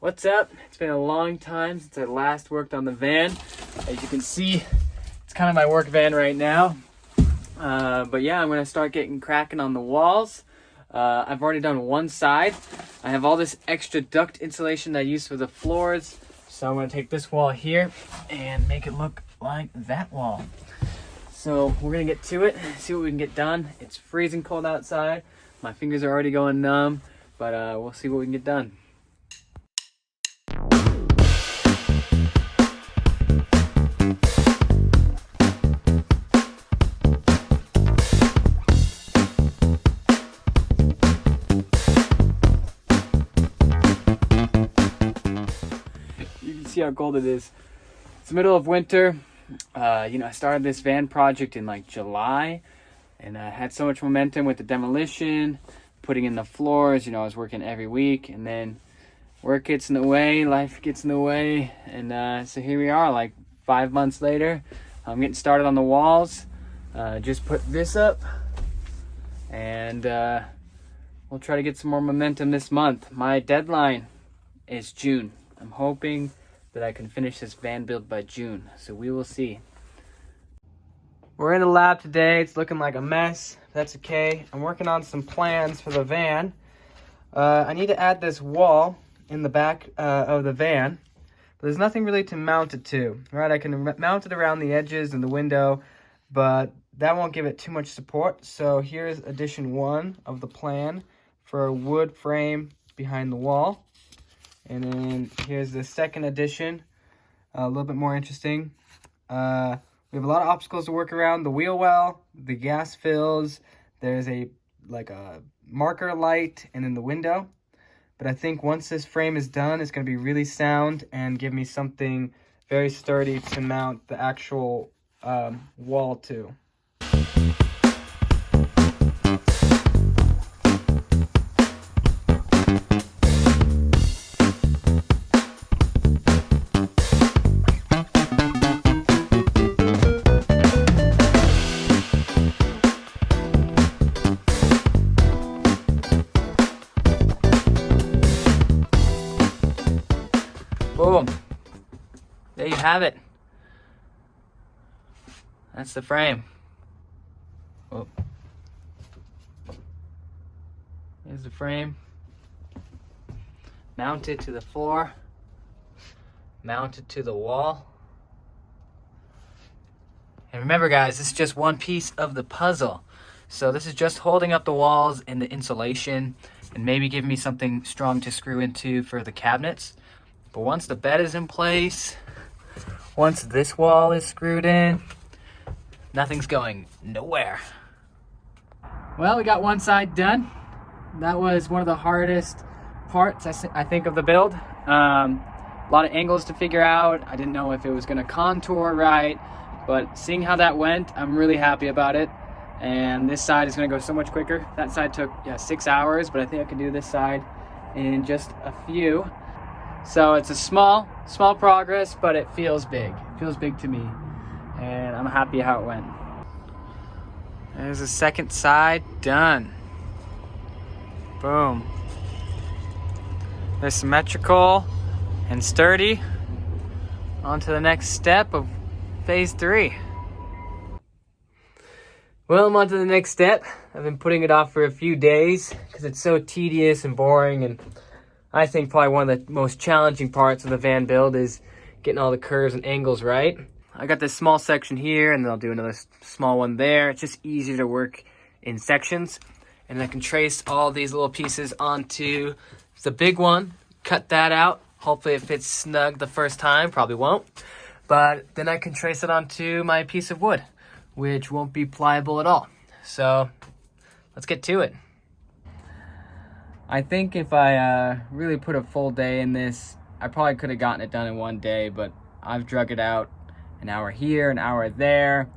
What's up? It's been a long time since I last worked on the van. As you can see, it's kind of my work van right now. But yeah, I'm gonna start getting cracking on the walls. I've already done one side. I have all this extra duct insulation that I use for the floors. So I'm gonna take this wall here and make it look like that wall. So we're gonna get to it, see what we can get done. It's freezing cold outside. My fingers are already going numb, but we'll see what we can get done. See how cold it is. It's the middle of winter. I started this van project in like July, and I had so much momentum with the demolition, putting in the floors. I was working every week, and then work gets in the way, life gets in the way, and so here we are, like 5 months later. I'm getting started on the walls. Just put this up, and we'll try to get some more momentum this month. My deadline is June. I'm hoping that I can finish this van build by June, so we will see. We're in the lab today. It's looking like a mess. That's okay. I'm working on some plans for the van. I need to add this wall in the back of the van, but there's nothing really to mount it to. Right? I can mount it around the edges and the window, but that won't give it too much support. So here's edition 1 of the plan for a wood frame behind the wall. And then here's the second edition, a little bit more interesting. We have a lot of obstacles to work around. The wheel well, the gas fills, there's a marker light, and then the window. But I think once this frame is done, it's going to be really sound and give me something very sturdy to mount the actual wall to. Boom. There you have it. That's the frame. Oh. Here's the frame. Mounted to the floor. Mounted to the wall. And remember guys, this is just one piece of the puzzle. So this is just holding up the walls and the insulation and maybe giving me something strong to screw into for the cabinets. But once the bed is in place, once this wall is screwed in, nothing's going nowhere. Well, we got one side done. That was one of the hardest parts, I think, of the build. A lot of angles to figure out. I didn't know if it was going to contour right, but seeing how that went, I'm really happy about it. And this side is going to go so much quicker. That side took 6 hours, but I think I can do this side in just a few. So it's a small progress, but it feels big. It feels big to me, and I'm happy how it went. There's the second side done. Boom. They're symmetrical and sturdy. On to the next step of phase 3. Well, I'm on to the next step. I've been putting it off for a few days because it's so tedious and boring, and I think probably one of the most challenging parts of the van build is getting all the curves and angles right. I got this small section here, and then I'll do another small one there. It's just easier to work in sections. And I can trace all these little pieces onto the big one, cut that out. Hopefully it fits snug the first time, probably won't. But then I can trace it onto my piece of wood, which won't be pliable at all. So let's get to it. I think if I really put a full day in this, I probably could have gotten it done in one day, but I've drug it out an hour here, an hour there.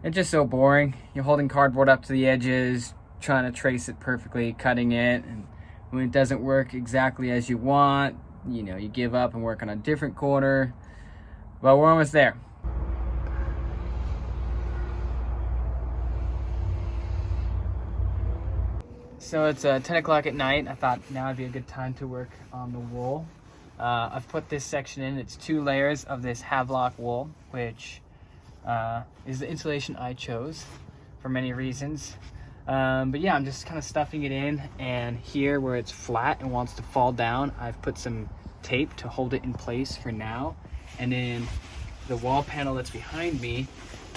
It's just so boring. You're holding cardboard up to the edges, trying to trace it perfectly, cutting it, and when it doesn't work exactly as you want, you give up and work on a different corner. But we're almost there. So it's 10 o'clock at night. I thought now would be a good time to work on the wool. I've put this section in. It's 2 layers of this Havelock wool, which is the insulation I chose for many reasons. But yeah, I'm just kind of stuffing it in, and here where it's flat and wants to fall down, I've put some tape to hold it in place for now. And then the wall panel that's behind me,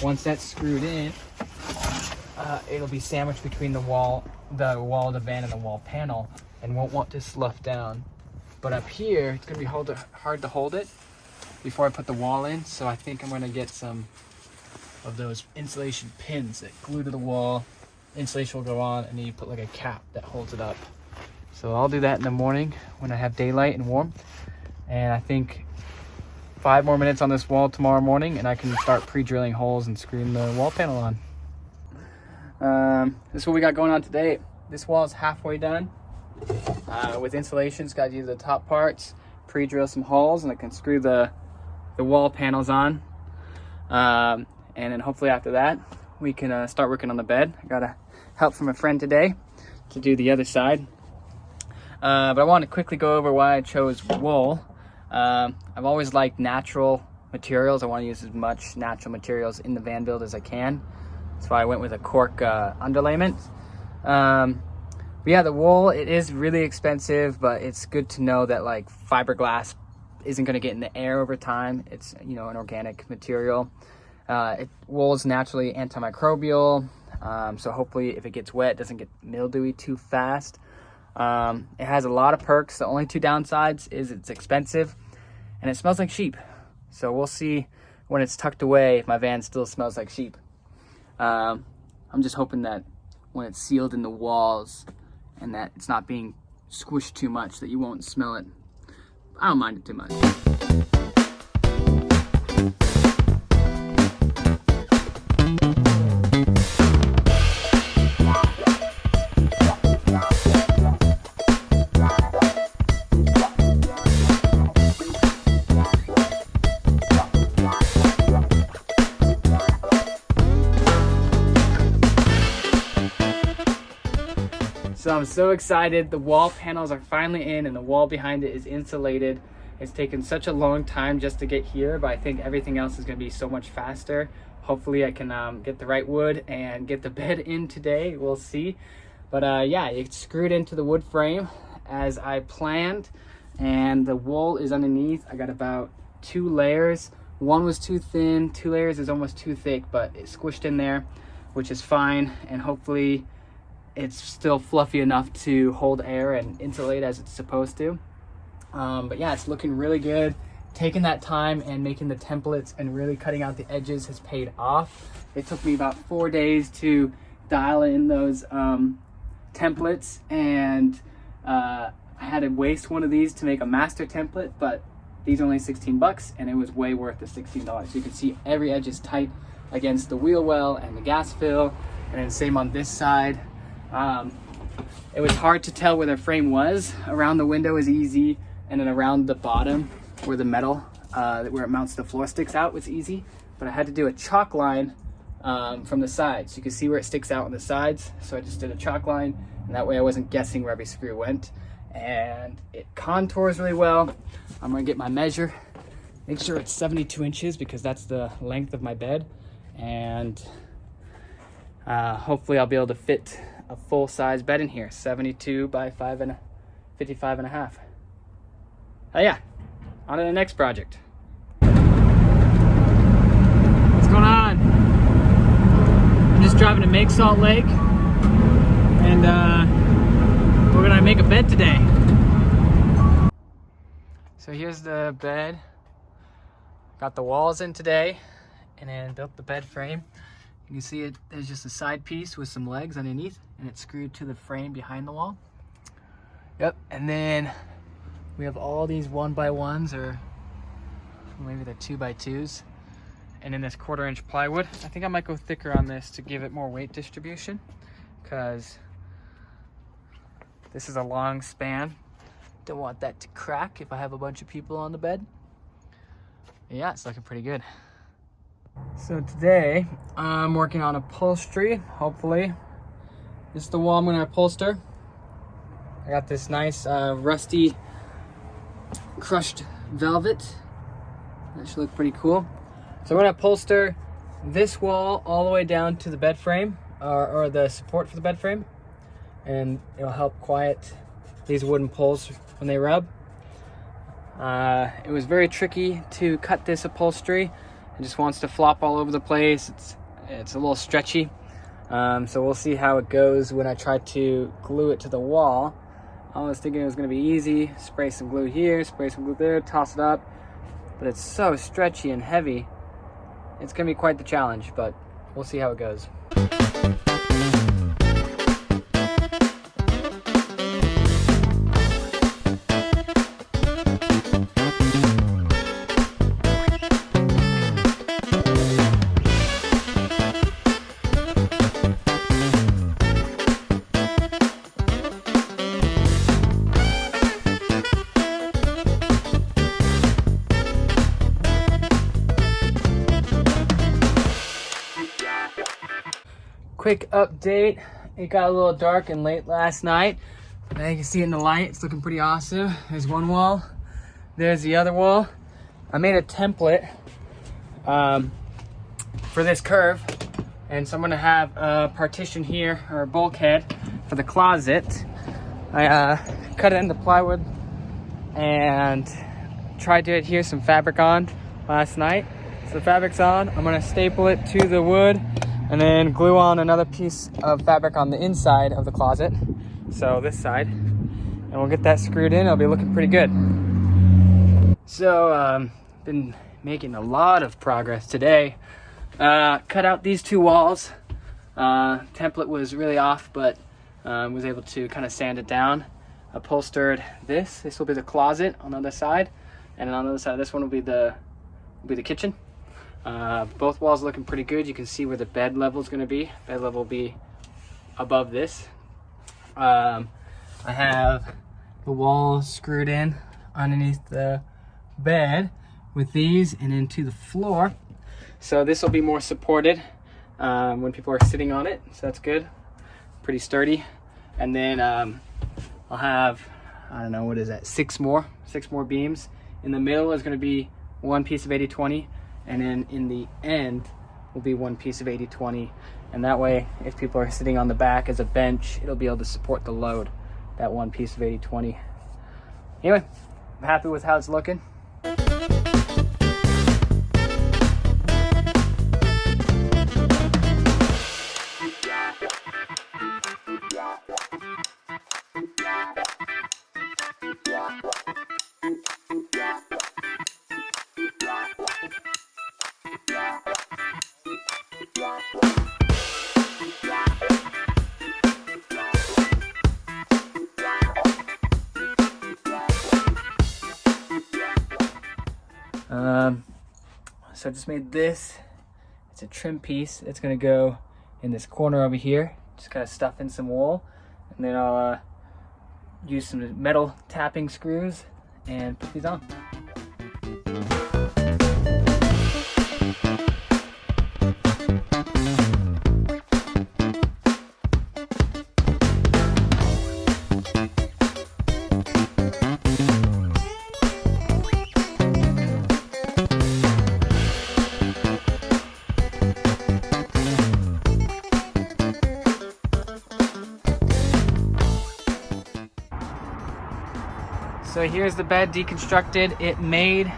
once that's screwed in, it'll be sandwiched between the wall of the van and the wall panel, and won't want to slough down. But up here, it's gonna be hard to hold it before I put the wall in, so I think I'm gonna get some of those insulation pins that glue to the wall. Insulation will go on, and then you put like a cap that holds it up. So I'll do that in the morning when I have daylight and warm. And I think 5 more minutes on this wall tomorrow morning, and I can start pre-drilling holes and screwing the wall panel on. This is what we got going on today. This wall is halfway done. With insulation, it's got to use the top parts, pre-drill some holes, and I can screw the wall panels on. And then hopefully after that, we can start working on the bed. I got help from a friend today to do the other side. But I want to quickly go over why I chose wool. I've always liked natural materials. I want to use as much natural materials in the van build as I can. That's why I went with a cork underlayment. But yeah, the wool, it is really expensive, but it's good to know that like fiberglass isn't going to get in the air over time. It's, you know, an organic material. Wool is naturally antimicrobial, so hopefully if it gets wet, it doesn't get mildewy too fast. It has a lot of perks. The only 2 downsides is it's expensive and it smells like sheep. So we'll see when it's tucked away if my van still smells like sheep. I'm just hoping that when it's sealed in the walls and that it's not being squished too much, that you won't smell it. I don't mind it too much. So I'm so excited. The wall panels are finally in and the wall behind it is insulated. It's taken such a long time just to get here, but I think everything else is going to be so much faster. Hopefully I can get the right wood and get the bed in today. We'll see. But yeah, it's screwed into the wood frame as I planned, and the wool is underneath. I got about 2 layers. One was too thin, 2 layers is almost too thick, but it's squished in there, which is fine, and hopefully it's still fluffy enough to hold air and insulate as it's supposed to. But yeah, it's looking really good. Taking that time and making the templates and really cutting out the edges has paid off. It took me about 4 days to dial in those templates, and I had to waste one of these to make a master template, but these are only 16 bucks and it was way worth the $16. So you can see every edge is tight against the wheel well and the gas fill, and then same on this side. It was hard to tell where the frame was. Around the window is easy, and then around the bottom where the metal, where it mounts the floor sticks out, was easy. But I had to do a chalk line from the sides. So you can see where it sticks out on the sides. So I just did a chalk line, and that way I wasn't guessing where every screw went. And it contours really well. I'm gonna get my measure, make sure it's 72 inches because that's the length of my bed. And hopefully I'll be able to fit a full-size bed in here, 72 by 55 and a half. Oh yeah, on to the next project. What's going on? I'm just driving to Make Salt Lake, and we're gonna make a bed today. So here's the bed. Got the walls in today, and then built the bed frame. You can see it, there's just a side piece with some legs underneath, and it's screwed to the frame behind the wall. Yep, and then we have all these 1x1s, or maybe they're 2x2s, and then this 1/4-inch plywood. I think I might go thicker on this to give it more weight distribution, because this is a long span. Don't want that to crack if I have a bunch of people on the bed. Yeah, it's looking pretty good. So today I'm working on upholstery, hopefully. This is the wall I'm gonna upholster. I got this nice rusty crushed velvet. That should look pretty cool. So I'm gonna upholster this wall all the way down to the bed frame, or the support for the bed frame, and it'll help quiet these wooden poles when they rub. It was very tricky to cut this upholstery. It just wants to flop all over the place. It's a little stretchy. So we'll see how it goes when I try to glue it to the wall. I was thinking it was gonna be easy. Spray some glue here, spray some glue there, toss it up. But it's so stretchy and heavy. It's gonna be quite the challenge, but we'll see how it goes. Quick update, it got a little dark and late last night. Now you can see it in the light, it's looking pretty awesome. There's one wall, there's the other wall. I made a template for this curve, and so I'm gonna have a partition here, or a bulkhead for the closet. I cut it into plywood and tried to adhere some fabric on last night. So the fabric's on, I'm gonna staple it to the wood and then glue on another piece of fabric on the inside of the closet, so this side, and we'll get that screwed in. It'll be looking pretty good. So been making a lot of progress today. Cut out these two walls. Template was really off, but was able to kind of sand it down. Upholstered this. This will be the closet on the other side, and then on the other side, this one will be the kitchen. Both walls are looking pretty good. You can see where the bed level is going to be. Bed level will be above this. I have the wall screwed in underneath the bed with these and into the floor. So this will be more supported when people are sitting on it. So that's good. Pretty sturdy. And then I'll have, I don't know, what is that? Six more beams. In the middle is going to be one piece of 80/20. And then in the end will be one piece of 80/20. And that way, if people are sitting on the back as a bench, it'll be able to support the load, that one piece of 80/20. Anyway, I'm happy with how it's looking. So I just made this. It's a trim piece. It's gonna go in this corner over here. Just kind of stuff in some wool, and then I'll use some metal tapping screws and put these on. So here's the bed deconstructed. It made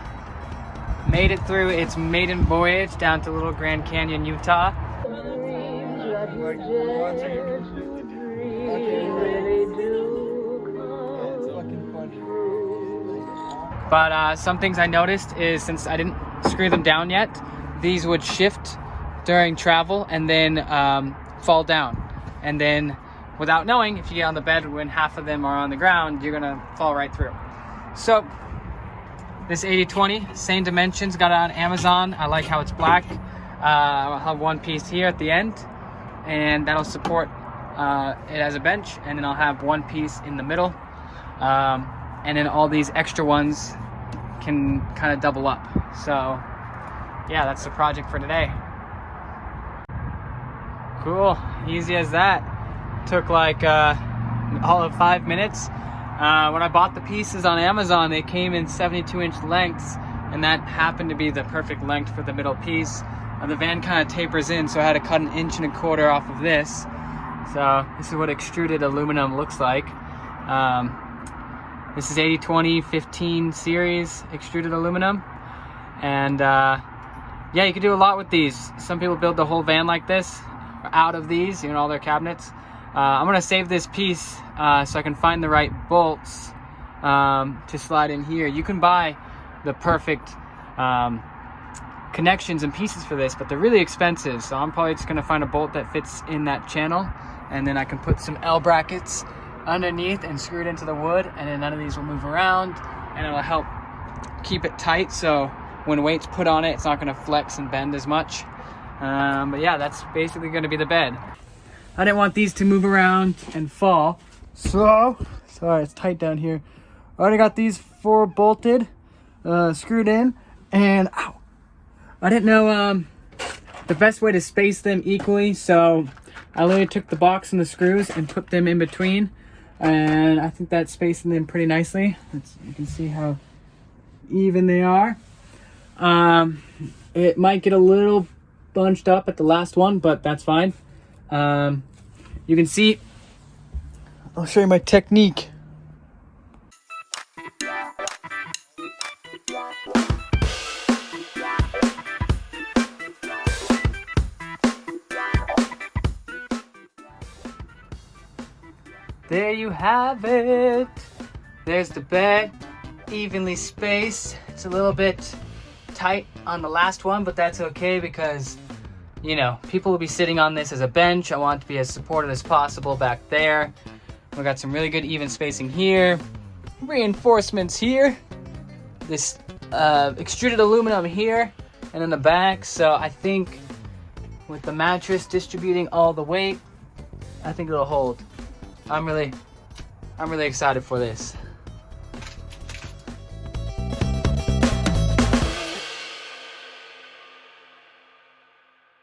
it through its maiden voyage down to Little Grand Canyon, Utah. But some things I noticed is, since I didn't screw them down yet, these would shift during travel and then fall down. And then, without knowing, if you get on the bed when half of them are on the ground, you're gonna fall right through. So this 80/20, same dimensions, got it on Amazon. I like how it's black. I'll have one piece here at the end, and that'll support it as a bench, and then I'll have one piece in the middle, and then all these extra ones can kind of double up. So yeah, that's the project for today. Cool, easy as that. Took like all of 5 minutes. When I bought the pieces on Amazon, they came in 72-inch lengths, and that happened to be the perfect length for the middle piece. The van kind of tapers in, so I had to cut 1.25 inches off of this. So this is what extruded aluminum looks like. This is 80/20 15 series extruded aluminum. And yeah, you can do a lot with these. Some people build the whole van like this, out of these, you know, all their cabinets. I'm gonna save this piece so I can find the right bolts to slide in here. You can buy the perfect connections and pieces for this, but they're really expensive. So I'm probably just gonna find a bolt that fits in that channel, and then I can put some L brackets underneath and screw it into the wood, and then none of these will move around, and it'll help keep it tight. So when weight's put on it, it's not gonna flex and bend as much. But yeah, that's basically gonna be the bed. I didn't want these to move around and fall, so sorry, it's tight down here. I already got these 4 bolted, screwed in, and ow, I didn't know the best way to space them equally, so I literally took the box and the screws and put them in between, and I think that's spacing them pretty nicely. You can see how even they are. It might get a little bunched up at the last one, but that's fine. You can see, I'll show you my technique. There you have it. There's the bed, evenly spaced. It's a little bit tight on the last one, but that's okay because, you know, people will be sitting on this as a bench. I want it to be as supported as possible back there. We got some really good even spacing here. Reinforcements here. This extruded aluminum here and in the back. So I think with the mattress distributing all the weight, I think it'll hold. I'm really excited for this.